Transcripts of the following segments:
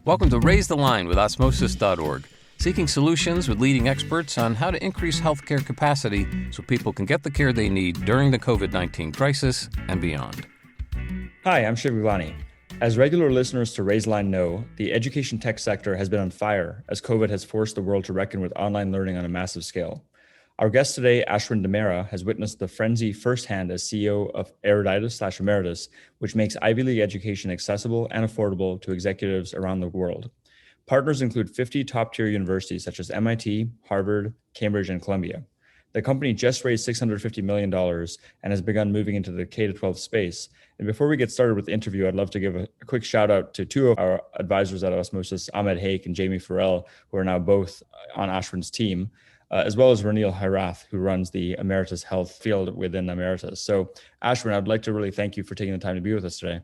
Welcome to Raise the Line with Osmosis.org, seeking solutions with leading experts on how to increase healthcare capacity so people can get the care they need during the COVID-19 crisis and beyond. Hi, I'm Shiv Gaglani. As regular listeners to Raise the Line know, the education tech sector has been on fire as COVID has forced the world to reckon with online learning on a massive scale. Our guest today, Ashwin Damera, has witnessed the frenzy firsthand as CEO of Eruditus Emeritus, which makes Ivy League education accessible and affordable to executives around the world. Partners include 50 top-tier universities such as MIT, Harvard, Cambridge, and Columbia. The company just raised $650 million and has begun moving into the K-12 space. And before we get started with the interview, I'd love to give a quick shout out to two of our advisors at Osmosis, Ahmed Haque and Jamie Farrell, who are now both on Ashwin's team, as well as Ranil Hirath, who runs the Emeritus Health field within Emeritus. So Ashwin, I'd like to really thank you for taking the time to be with us today.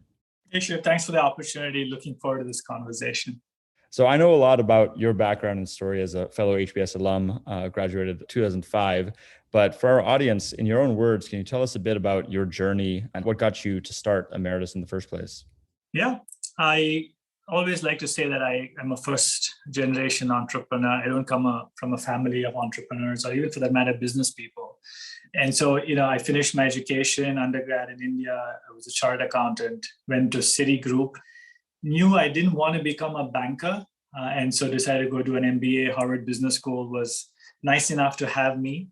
Hey, sure. Thanks for the opportunity. Looking forward to this conversation. So I know a lot about your background and story as a fellow HBS alum, graduated in 2005. But for our audience, in your own words, can you tell us a bit about your journey and what got you to start Emeritus in the first place? Yeah, I always like to say that I am a first generation entrepreneur. I don't come from a family of entrepreneurs or even for that matter, business people. And so, I finished my education, undergrad in India. I was a chartered accountant, went to Citigroup, knew I didn't want to become a banker. And so decided to go to an MBA. Harvard Business School was nice enough to have me.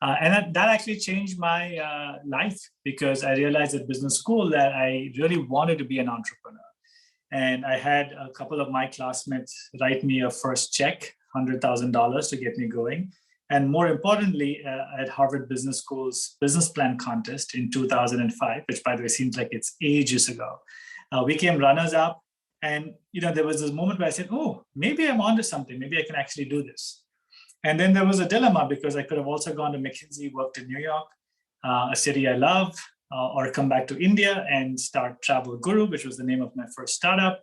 And that actually changed my life because I realized at business school that I really wanted to be an entrepreneur. And I had a couple of my classmates write me a first check, $100,000 to get me going. And more importantly, at Harvard Business School's business plan contest in 2005, which by the way seems like it's ages ago, we came runners up. And there was this moment where I said, oh, maybe I'm onto something. Maybe I can actually do this. And then there was a dilemma because I could have also gone to McKinsey, worked in New York, a city I love, or come back to India and start Travel Guru, which was the name of my first startup.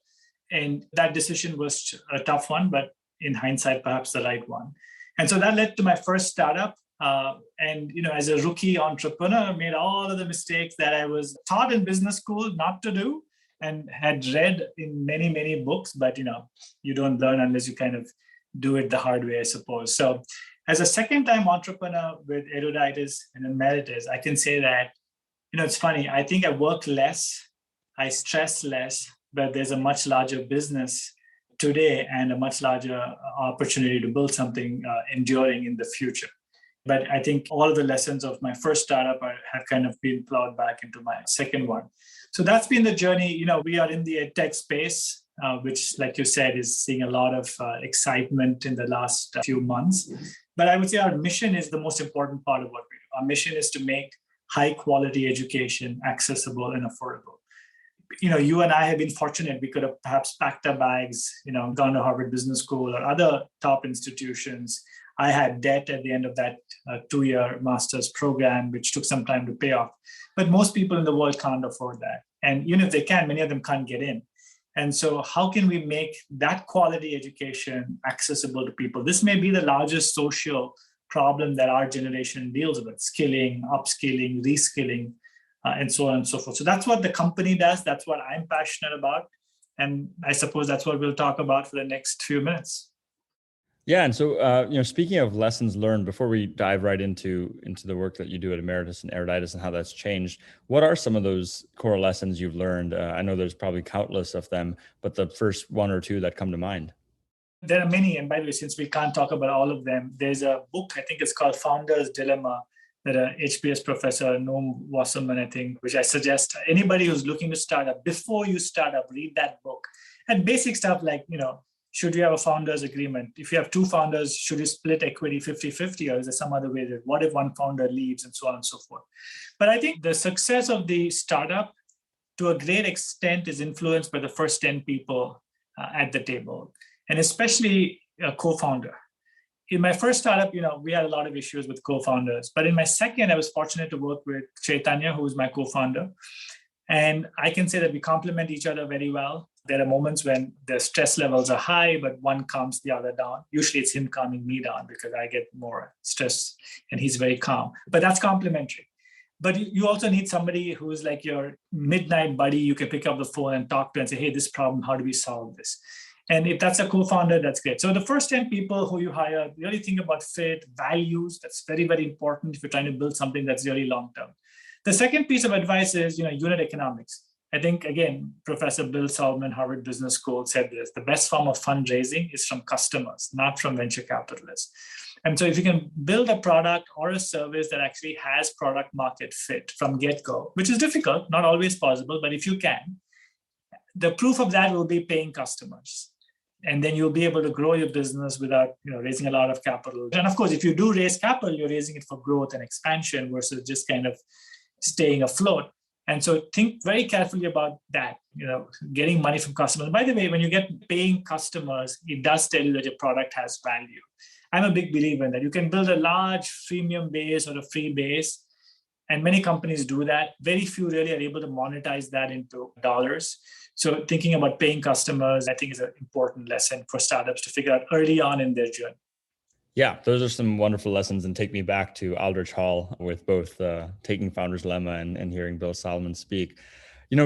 And that decision was a tough one, but in hindsight, perhaps the right one. And so that led to my first startup. And as a rookie entrepreneur, I made all of the mistakes that I was taught in business school not to do and had read in many, many books. But, you don't learn unless you kind of do it the hard way, I suppose. So as a second-time entrepreneur with Eruditus and Emeritus, I can say that it's funny. I think I work less, I stress less, but there's a much larger business today and a much larger opportunity to build something enduring in the future. But I think all of the lessons of my first startup have kind of been plowed back into my second one. So that's been the journey. We are in the edtech space, which, like you said, is seeing a lot of excitement in the last few months. But I would say our mission is the most important part of what we do. Our mission is to make high quality education accessible and affordable. You and I have been fortunate. We could have perhaps packed our bags, gone to Harvard Business School or other top institutions. I had debt at the end of that 2-year master's program, which took some time to pay off. But most people in the world can't afford that. And even if they can, many of them can't get in. And so how can we make that quality education accessible to people? This may be the largest social problem that our generation deals with: skilling, upskilling, reskilling, and so on and so forth. So that's what the company does. That's what I'm passionate about. And I suppose that's what we'll talk about for the next few minutes. Yeah. And so, speaking of lessons learned, before we dive right into the work that you do at Emeritus and Eruditus and how that's changed, what are some of those core lessons you've learned? I know there's probably countless of them, but the first one or two that come to mind. There are many. And by the way, since we can't talk about all of them, there's a book, I think it's called Founder's Dilemma, that a HBS professor, Noam Wasserman, I think, which I suggest anybody who's looking to start up, before you start up, read that book. And basic stuff like, should you have a founder's agreement? If you have two founders, should you split equity 50-50, or is there some other way that what if one founder leaves, and so on and so forth? But I think the success of the startup to a great extent is influenced by the first 10 people at the table, and especially a co-founder. In my first startup, we had a lot of issues with co-founders, but in my second, I was fortunate to work with Chaitanya, who is my co-founder. And I can say that we complement each other very well. There are moments when the stress levels are high, but one calms the other down. Usually it's him calming me down because I get more stressed and he's very calm, but that's complementary. But you also need somebody who is like your midnight buddy. You can pick up the phone and talk to and say, hey, this problem, how do we solve this? And if that's a co-founder, that's great. So the first 10 people who you hire, really think about fit, values. That's very, very important if you're trying to build something that's really long-term. The second piece of advice is, unit economics. I think, again, Professor Bill Solomon, Harvard Business School said this: the best form of fundraising is from customers, not from venture capitalists. And so if you can build a product or a service that actually has product market fit from get-go, which is difficult, not always possible, but if you can, the proof of that will be paying customers. And then you'll be able to grow your business without raising a lot of capital. And of course, if you do raise capital, you're raising it for growth and expansion versus just kind of staying afloat. And so think very carefully about that, getting money from customers. By the way, when you get paying customers, it does tell you that your product has value. I'm a big believer in that. You can build a large freemium base or a free base, and many companies do that. Very few really are able to monetize that into dollars. So thinking about paying customers, I think, is an important lesson for startups to figure out early on in their journey. Yeah, those are some wonderful lessons, and take me back to Aldrich Hall with both Taking Founder's Lemma and hearing Bill Solomon speak.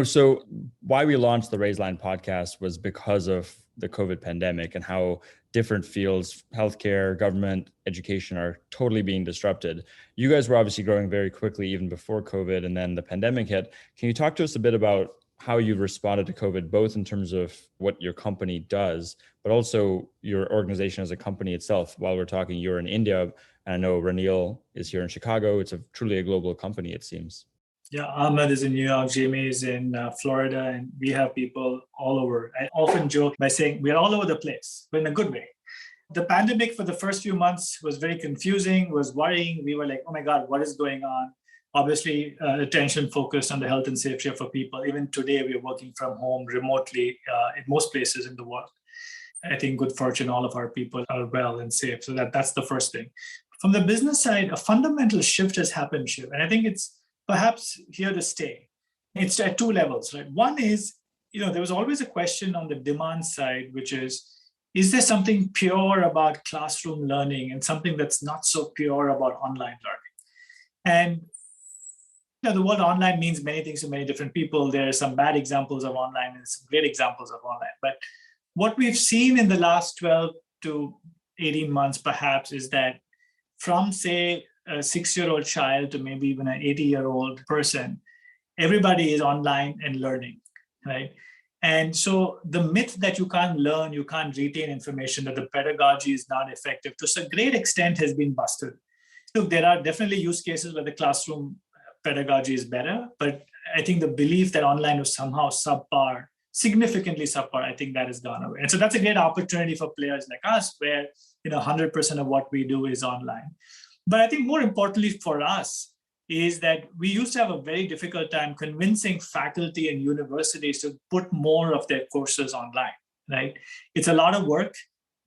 So why we launched the Raiseline podcast was because of the COVID pandemic and how different fields, healthcare, government, education, are totally being disrupted. You guys were obviously growing very quickly even before COVID, and then the pandemic hit. Can you talk to us a bit about how you've responded to COVID, both in terms of what your company does, but also your organization as a company itself? While we're talking, you're in India, and I know Ranil is here in Chicago. It's truly a global company, it seems. Yeah, Ahmed is in New York, Jamie is in Florida, and we have people all over. I often joke by saying we're all over the place, but in a good way. The pandemic for the first few months was very confusing, was worrying. We were like, oh my God, what is going on? Obviously, attention focused on the health and safety of our people. Even today, we are working from home remotely in most places in the world. I think good fortune, all of our people are well and safe. So that's the first thing. From the business side, a fundamental shift has happened, Shiv. And I think it's perhaps here to stay. It's at two levels, right? One is, there was always a question on the demand side, which is there something pure about classroom learning and something that's not so pure about online learning? And the word online means many things to many different people. There are some bad examples of online and some great examples of online. But what we've seen in the last 12 to 18 months, perhaps, is that from, say, a 6-year-old child to maybe even an 80-year-old person, everybody is online and learning, right? And so the myth that you can't learn, you can't retain information, that the pedagogy is not effective, to a great extent has been busted. Look, there are definitely use cases where the classroom pedagogy is better, but I think the belief that online was somehow subpar, significantly subpar, I think that has gone away. And so that's a great opportunity for players like us, where 100% of what we do is online. But I think more importantly for us is that we used to have a very difficult time convincing faculty and universities to put more of their courses online, right? It's a lot of work,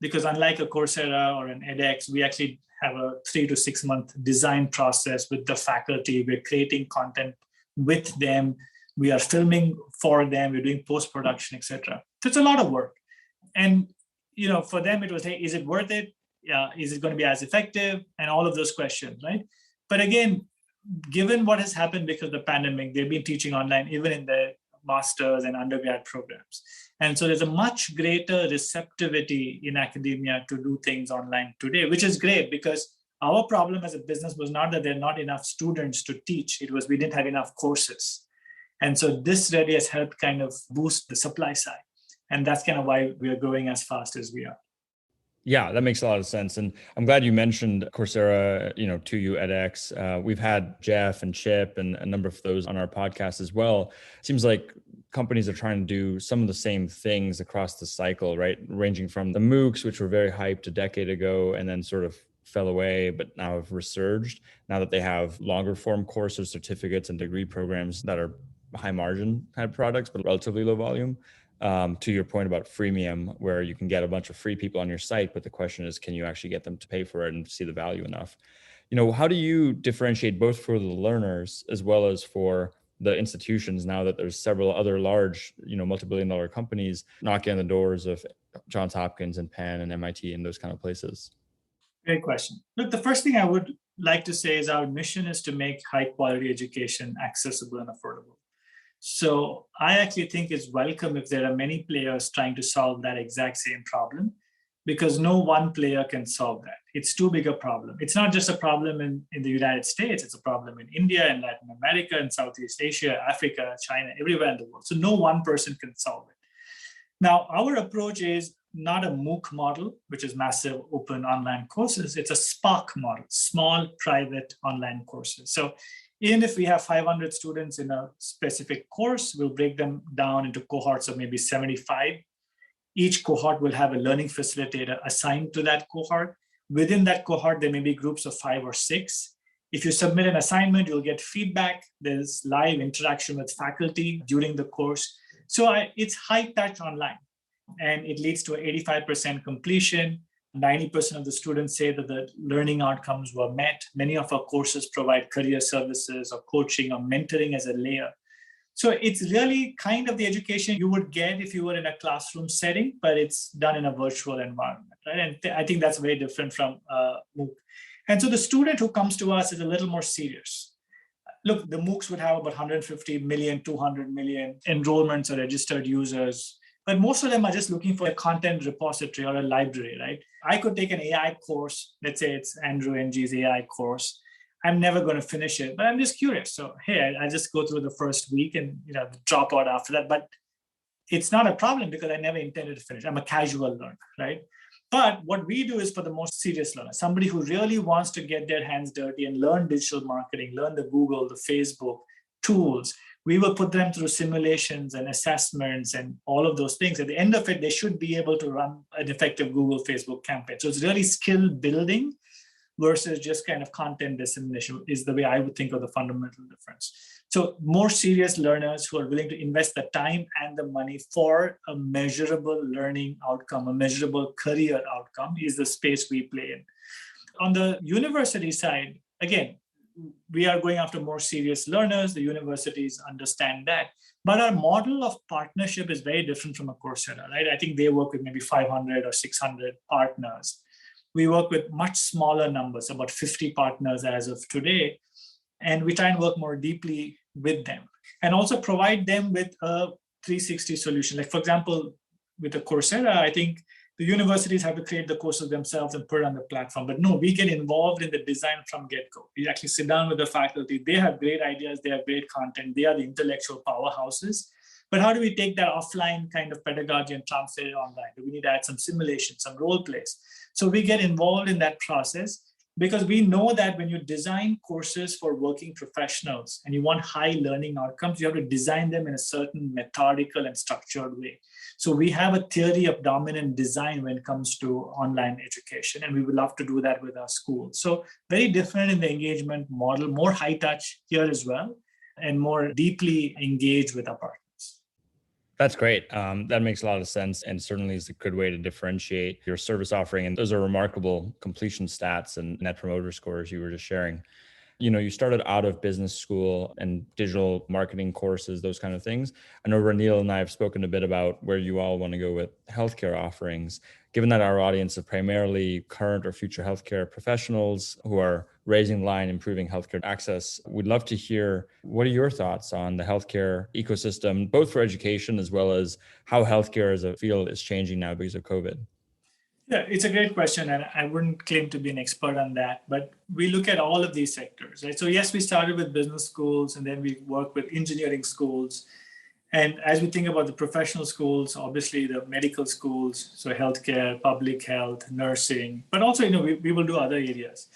because unlike a Coursera or an edX, we actually have a 3 to 6 month design process with the faculty. We're creating content with them. We are filming for them. We're doing post-production, etc. So it's a lot of work. And, for them, it was, hey, is it worth it? Is it going to be as effective? And all of those questions, right? But again, given what has happened because of the pandemic, they've been teaching online, even in their master's and undergrad programs. And so there's a much greater receptivity in academia to do things online today, which is great, because our problem as a business was not that there are not enough students to teach. It was we didn't have enough courses. And so this really has helped kind of boost the supply side. And that's kind of why we are growing as fast as we are. Yeah, that makes a lot of sense. And I'm glad you mentioned Coursera, 2U edX. We've had Jeff and Chip and a number of those on our podcast as well. It seems like companies are trying to do some of the same things across the cycle, right? Ranging from the MOOCs, which were very hyped a decade ago and then sort of fell away, but now have resurged now that they have longer form courses, certificates, and degree programs that are high margin kind of products, but relatively low volume. To your point about freemium, where you can get a bunch of free people on your site, but the question is, can you actually get them to pay for it and see the value enough? How do you differentiate both for the learners as well as for the institutions now that there's several other large, multi-billion-dollar companies knocking on the doors of Johns Hopkins and Penn and MIT and those kind of places? Great question. Look, the first thing I would like to say is our mission is to make high quality education accessible and affordable. So I actually think it's welcome if there are many players trying to solve that exact same problem, because no one player can solve that. It's too big a problem. It's not just a problem in the United States, it's a problem in India and Latin America and Southeast Asia, Africa, China, everywhere in the world. So no one person can solve it. Now, our approach is not a MOOC model, which is massive open online courses. It's a SPOC model, small private online courses. So even if we have 500 students in a specific course, we'll break them down into cohorts of maybe 75. Each cohort will have a learning facilitator assigned to that cohort. Within that cohort, there may be groups of 5 or 6. If you submit an assignment, you'll get feedback. There's live interaction with faculty during the course. So it's high touch online, and it leads to 85% completion. 90% of the students say that the learning outcomes were met. Many of our courses provide career services or coaching or mentoring as a layer. So it's really kind of the education you would get if you were in a classroom setting, but it's done in a virtual environment, right? And I think that's very different from MOOC. And so the student who comes to us is a little more serious. Look, the MOOCs would have about 150 million, 200 million enrollments or registered users, but most of them are just looking for a content repository or a library, right? I could take an AI course. Let's say it's Andrew Ng's AI course. I'm never going to finish it, but I'm just curious. So, hey, I just go through the first week and drop out after that. But it's not a problem because I never intended to finish. I'm a casual learner, right? But what we do is for the most serious learner, somebody who really wants to get their hands dirty and learn digital marketing, learn the Google, the Facebook tools. We will put them through simulations and assessments and all of those things. At the end of it, they should be able to run an effective Google, Facebook campaign. So it's really skill building versus just kind of content dissemination is the way I would think of the fundamental difference. So more serious learners who are willing to invest the time and the money for a measurable learning outcome, a measurable career outcome is the space we play in. On the university side, again, we are going after more serious learners. The universities understand that. But our model of partnership is very different from a Coursera, right? I think they work with maybe 500 or 600 partners. We work with much smaller numbers, about 50 partners as of today. And we try and work more deeply with them and also provide them with a 360 solution. Like, for example, with the Coursera, I think the universities have to create the courses themselves and put it on the platform. But no, we get involved in the design from get-go. We actually sit down with the faculty. They have great ideas. They have great content. They are the intellectual powerhouses. But how do we take that offline kind of pedagogy and translate it online? Do we need to add some simulation, some role plays? So we get involved in that process because we know that when you design courses for working professionals and you want high learning outcomes, you have to design them in a certain methodical and structured way. So we have a theory of dominant design when it comes to online education, and we would love to do that with our schools. So very different in the engagement model, more high touch here as well, and more deeply engaged with our partners. That's great. That makes a lot of sense, and certainly is a good way to differentiate your service offering. And those are remarkable completion stats and net promoter scores you were just sharing. You started out of business school and digital marketing courses, those kind of things. I know Ranil and I have spoken a bit about where you all want to go with healthcare offerings. Given that our audience are primarily current or future healthcare professionals who are raising the line, improving healthcare access, we'd love to hear what are your thoughts on the healthcare ecosystem, both for education as well as how healthcare as a field is changing now because of COVID. Yeah, it's a great question, and I wouldn't claim to be an expert on that, but we look at all of these sectors, right? So yes, we started with business schools, and then we work with engineering schools. And as we think about the professional schools, obviously the medical schools, so healthcare, public health, nursing, but also, we will do other areas.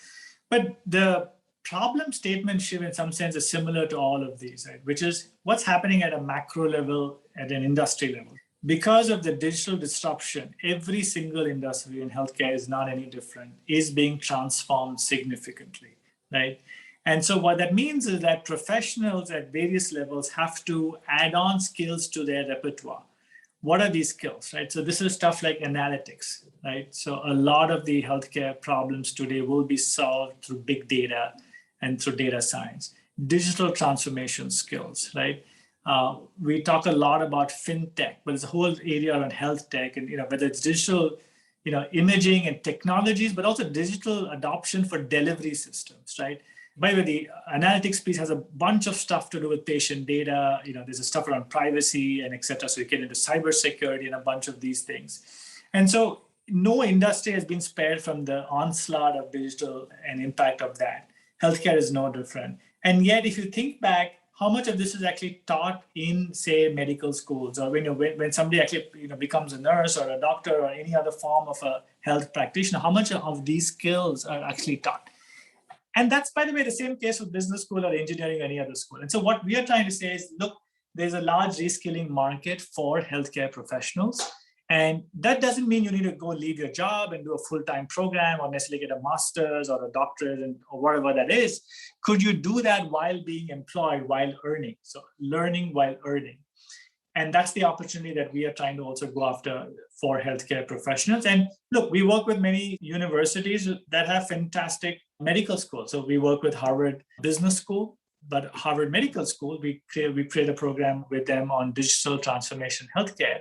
But the problem statement, Shiv, in some sense is similar to all of these, right? Which is what's happening at a macro level, at an industry level. Because of the digital disruption, every single industry in healthcare is not any different, is being transformed significantly, right? And so what that means is that professionals at various levels have to add on skills to their repertoire. What are these skills, right? So this is stuff like analytics, right? So a lot of the healthcare problems today will be solved through big data and through data science. Digital transformation skills, right? We talk a lot about fintech, but there's a whole area around health tech, and whether it's digital, imaging and technologies, but also digital adoption for delivery systems, right? By the way, the analytics piece has a bunch of stuff to do with patient data. There's a stuff around privacy and et cetera. So you get into cybersecurity and a bunch of these things. And so no industry has been spared from the onslaught of digital and impact of that. Healthcare is no different. And yet, if you think back, how much of this is actually taught in, say, medical schools, or when somebody actually becomes a nurse or a doctor or any other form of a health practitioner, how much of these skills are actually taught? And that's, by the way, the same case with business school or engineering or any other school. And so what we are trying to say is, look, there's a large reskilling market for healthcare professionals. And that doesn't mean you need to go leave your job and do a full-time program or necessarily get a master's or a doctorate or whatever that is. Could you do that while being employed, while earning? So learning while earning. And that's the opportunity that we are trying to also go after for healthcare professionals. And look, we work with many universities that have fantastic medical schools. So we work with Harvard Business School, but Harvard Medical School, we create a program with them on digital transformation healthcare,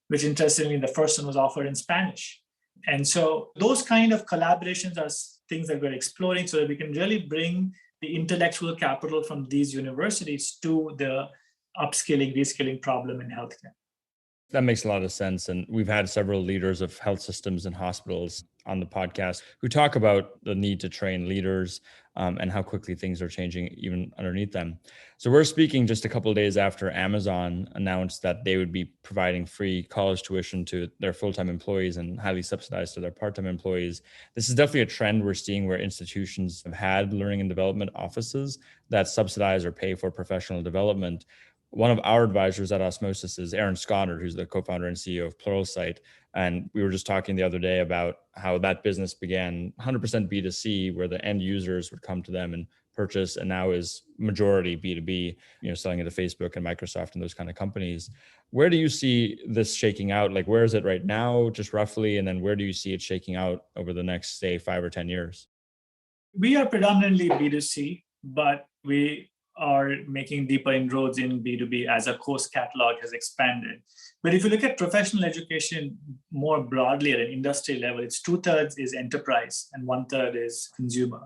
which interestingly, the first one was offered in Spanish. And so those kind of collaborations are things that we're exploring so that we can really bring the intellectual capital from these universities to the upskilling, reskilling problem in healthcare. That makes a lot of sense. And we've had several leaders of health systems and hospitals on the podcast who talk about the need to train leaders and how quickly things are changing even underneath them. So we're speaking just a couple of days after Amazon announced that they would be providing free college tuition to their full-time employees and highly subsidized to their part-time employees. This is definitely a trend we're seeing where institutions have had learning and development offices that subsidize or pay for professional development. One of our advisors at Osmosis is Aaron Sconard, who's the co-founder and CEO of Pluralsight. And we were just talking the other day about how that business began 100% B2C, where the end users would come to them and purchase, and now is majority B2B, selling it to Facebook and Microsoft and those kind of companies. Where do you see this shaking out? Like, where is it right now, just roughly? And then where do you see it shaking out over the next, say, 5 or 10 years? We are predominantly B2C, but we are making deeper inroads in B2B as our course catalog has expanded. But if you look at professional education more broadly at an industry level, it's 2/3 is enterprise and 1/3 is consumer.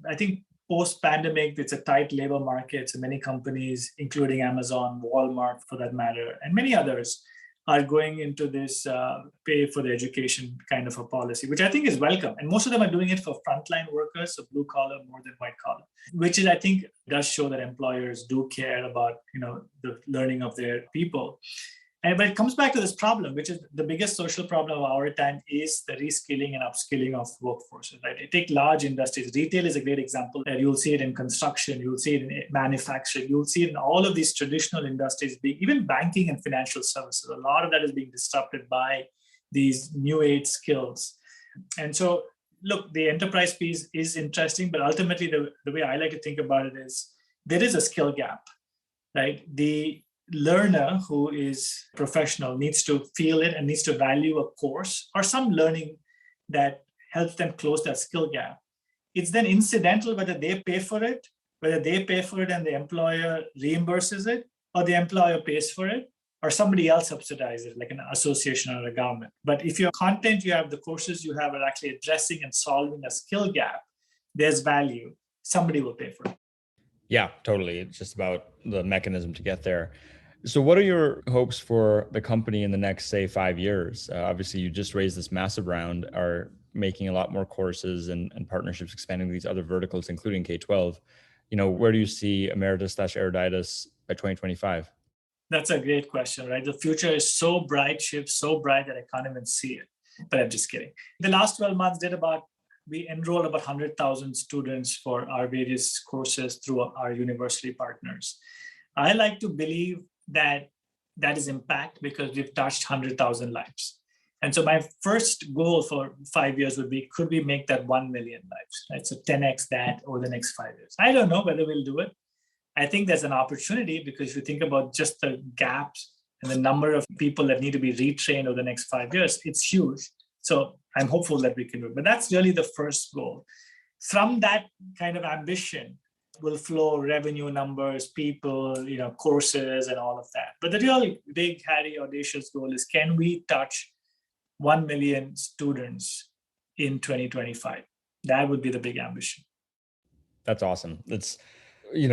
I think post-pandemic, it's a tight labor market. So many companies, including Amazon, Walmart for that matter, and many others, are going into this pay for the education kind of a policy, which I think is welcome. And most of them are doing it for frontline workers, so blue collar more than white collar, which is, I think, does show that employers do care about the learning of their people. But it comes back to this problem, which is the biggest social problem of our time, is the reskilling and upskilling of workforces. Right? I take large industries. Retail is a great example. You'll see it in construction. You'll see it in manufacturing. You'll see it in all of these traditional industries, even banking and financial services. A lot of that is being disrupted by these new age skills. And so, look, the enterprise piece is interesting, but ultimately the way I like to think about it is there is a skill gap, right? The learner who is professional needs to feel it and needs to value a course or some learning that helps them close that skill gap. It's then incidental whether they pay for it and the employer reimburses it, or the employer pays for it, or somebody else subsidizes it, like an association or a government. But if your content you have, the courses you have are actually addressing and solving a skill gap, there's value. Somebody will pay for it. Yeah, totally. It's just about the mechanism to get there. So what are your hopes for the company in the next, say, 5 years? Obviously, you just raised this massive round, are making a lot more courses and partnerships, expanding these other verticals, including K-12. Where do you see Emeritus/Eruditus by 2025? That's a great question, right? The future is so bright, Shiv, so bright that I can't even see it. But I'm just kidding. The last 12 months we enrolled about 100,000 students for our various courses through our university partners. I like to believe that is impact because we've touched 100,000 lives. And so my first goal for 5 years would be, could we make that 1 million lives? Right? So 10x that over the next 5 years. I don't know whether we'll do it. I think there's an opportunity because if you think about just the gaps and the number of people that need to be retrained over the next 5 years, it's huge. So I'm hopeful that we can do it. But that's really the first goal. From that kind of ambition will flow revenue numbers, people, courses and all of that. But the really big, hairy, audacious goal is, can we touch 1 million students in 2025? That would be the big ambition. That's awesome. That's,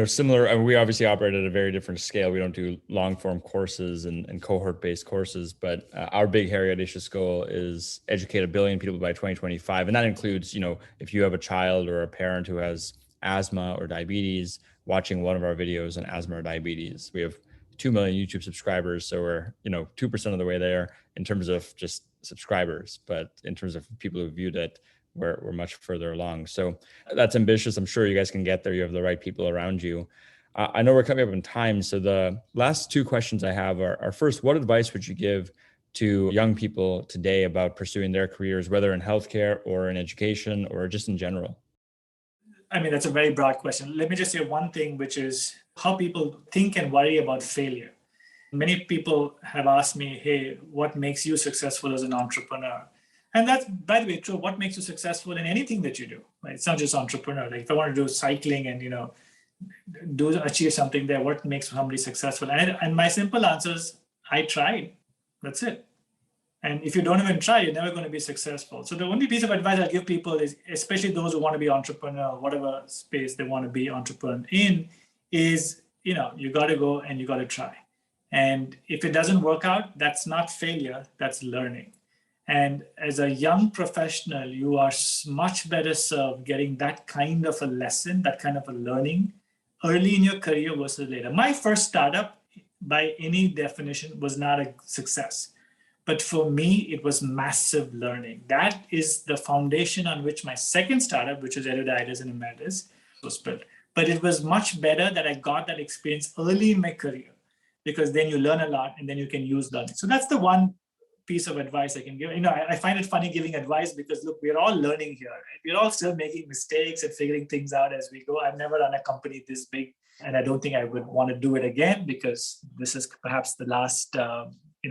similar. I mean, we obviously operate at a very different scale. We don't do long form courses and cohort-based courses, but our big, hairy, audacious goal is educate 1 billion people by 2025. And that includes, if you have a child or a parent who has asthma or diabetes, watching one of our videos on asthma or diabetes. We have 2 million YouTube subscribers. So we're, 2% of the way there in terms of just subscribers, but in terms of people who viewed it, we're much further along. So that's ambitious. I'm sure you guys can get there. You have the right people around you. I know we're coming up in time. So the last 2 questions I have are first, what advice would you give to young people today about pursuing their careers, whether in healthcare or in education or just in general? I mean, that's a very broad question. Let me just say one thing, which is how people think and worry about failure. Many people have asked me, hey, what makes you successful as an entrepreneur? And that's, by the way, true. What makes you successful in anything that you do? Right? It's not just entrepreneur. Like if I want to do cycling and, achieve something there, what makes somebody successful? And my simple answer is, I tried. That's it. And if you don't even try, you're never going to be successful. So the only piece of advice I give people is, especially those who want to be entrepreneur, whatever space they want to be entrepreneur in, is, you got to go and you got to try. And if it doesn't work out, that's not failure, that's learning. And as a young professional, you are much better served getting that kind of a lesson, that kind of a learning early in your career versus later. My first startup, by any definition, was not a success. But for me, it was massive learning. That is the foundation on which my second startup, which is Eruditus and Emeritus, was built. But it was much better that I got that experience early in my career, because then you learn a lot and then you can use learning. So that's the one piece of advice I can give. I find it funny giving advice because, look, we're all learning here. Right? We're all still making mistakes and figuring things out as we go. I've never run a company this big, and I don't think I would want to do it again because this is perhaps the last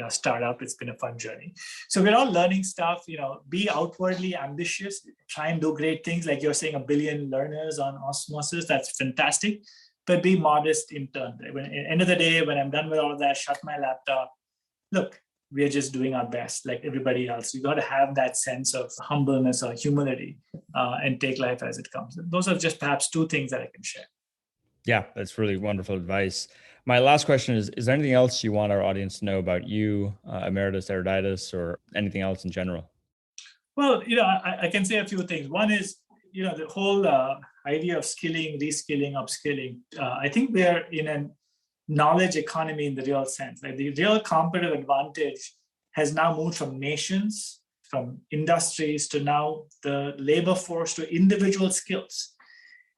startup. It's been a fun journey. So we're all learning stuff, be outwardly ambitious, try and do great things. Like you're saying, 1 billion learners on Osmosis, that's fantastic, but be modest in turn. At the end of the day, when I'm done with all of that, shut my laptop. Look, we are just doing our best like everybody else. You got to have that sense of humbleness or humility and take life as it comes. Those are just perhaps 2 things that I can share. Yeah, that's really wonderful advice. My last question is there anything else you want our audience to know about you, Emeritus, Eruditus, or anything else in general? Well, I can say a few things. One is, the whole idea of skilling, reskilling, upskilling. I think we are in a knowledge economy in the real sense. Like the real competitive advantage has now moved from nations, from industries, to now the labor force, to individual skills.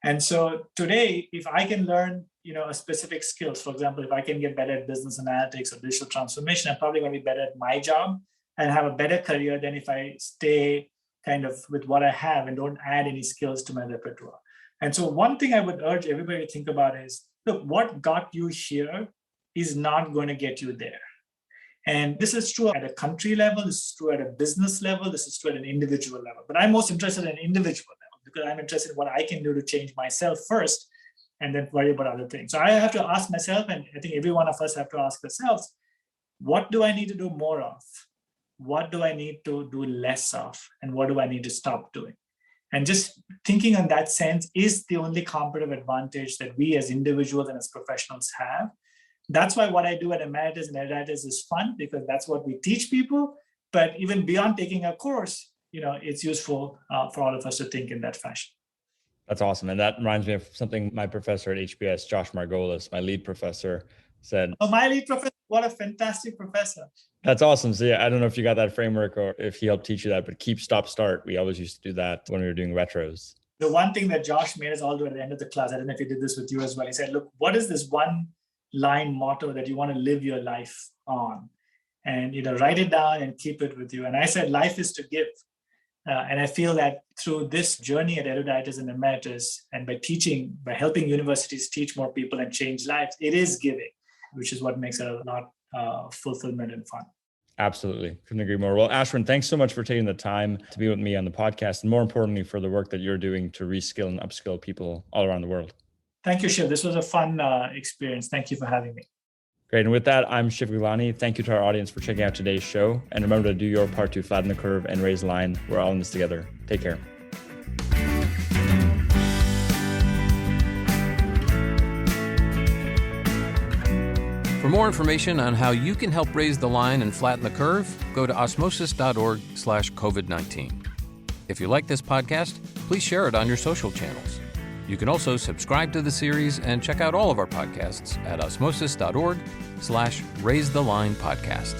And so today, if I can learn, a specific skills, for example, if I can get better at business analytics or digital transformation, I'm probably going to be better at my job and have a better career than if I stay kind of with what I have and don't add any skills to my repertoire. And so one thing I would urge everybody to think about is, look, what got you here is not going to get you there. And this is true at a country level, this is true at a business level, this is true at an individual level. But I'm most interested in an individual level because I'm interested in what I can do to change myself first and then worry about other things. So I have to ask myself, and I think every one of us have to ask ourselves, what do I need to do more of? What do I need to do less of? And what do I need to stop doing? And just thinking in that sense is the only competitive advantage that we as individuals and as professionals have. That's why what I do at Emeritus and Eruditus is fun, because that's what we teach people. But even beyond taking a course, it's useful for all of us to think in that fashion. That's awesome. And that reminds me of something my professor at HBS, Josh Margolis, my lead professor, said. Oh, my lead professor, what a fantastic professor. That's awesome. So yeah, I don't know if you got that framework or if he helped teach you that, but keep, stop, start. We always used to do that when we were doing retros. The one thing that Josh made us all do at the end of the class, I don't know if he did this with you as well. He said, look, what is this one line motto that you want to live your life on? And, write it down and keep it with you. And I said, life is to give. And I feel that through this journey at Eruditus and Emeritus, and by helping universities teach more people and change lives, it is giving, which is what makes it a lot fulfillment and fun. Absolutely. Couldn't agree more. Well, Ashwin, thanks so much for taking the time to be with me on the podcast, and more importantly, for the work that you're doing to reskill and upskill people all around the world. Thank you, Shiv. This was a fun experience. Thank you for having me. Great. And with that, I'm Shiv Gaglani. Thank you to our audience for checking out today's show. And remember to do your part to flatten the curve and raise the line. We're all in this together. Take care. For more information on how you can help raise the line and flatten the curve, go to osmosis.org/COVID-19. If you like this podcast, please share it on your social channels. You can also subscribe to the series and check out all of our podcasts at osmosis.org/raise the line podcast.